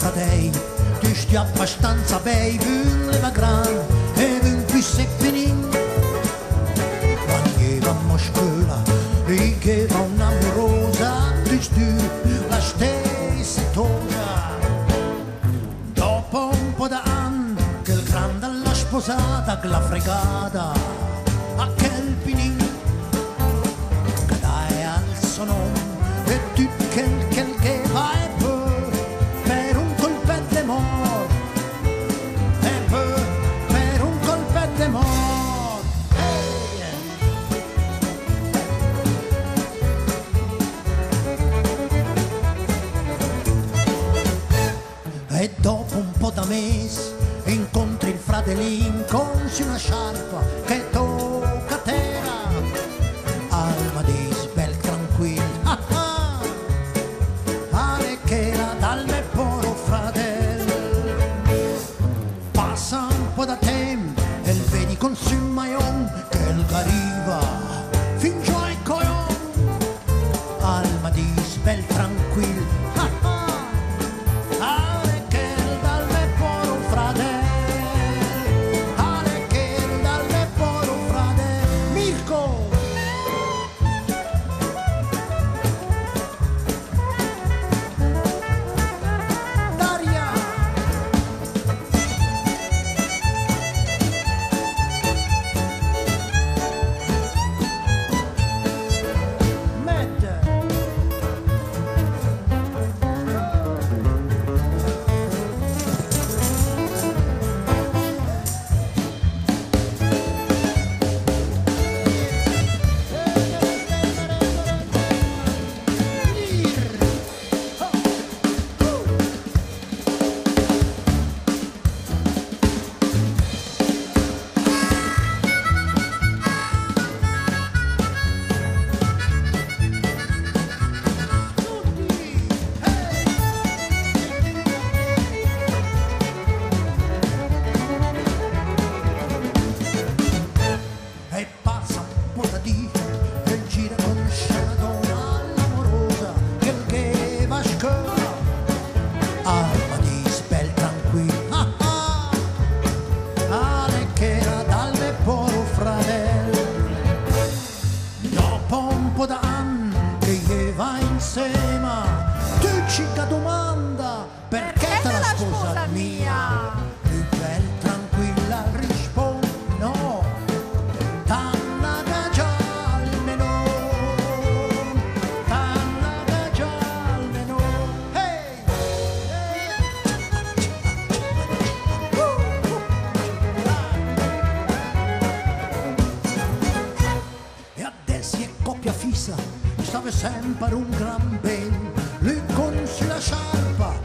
fratei, tu stai abbastanza bei, vun leva gran e vun più secchinin. Quando vamo a scuola, che va un'amorosa, tu stai la stessa toga. Dopo un po' d'anni, che il grande l'ha sposata, che l'ha fregata, a quel pinin, che dai al suo nome, e tu che vai per un colpetto d'amor, e per un colpetto d'amor. E dopo un po' da mesi incontri il fratellin con una sciarpa che tocca a terra, alma di sbel tranquilla, che era dal me poro fratello. Passa un po' da tempo e il vedi con su maion che il arriva fin giù ai coglion, alma di sbel tranquilla, da anni che gli va insieme, tu ci domanda perché te la sposa mia? Più bella tranquilla risponde no, tanna da già almeno, tanna da già almeno. Hey! E adesso è coppia fissa, stava sempre un gran ben, lui con sulla sciarpa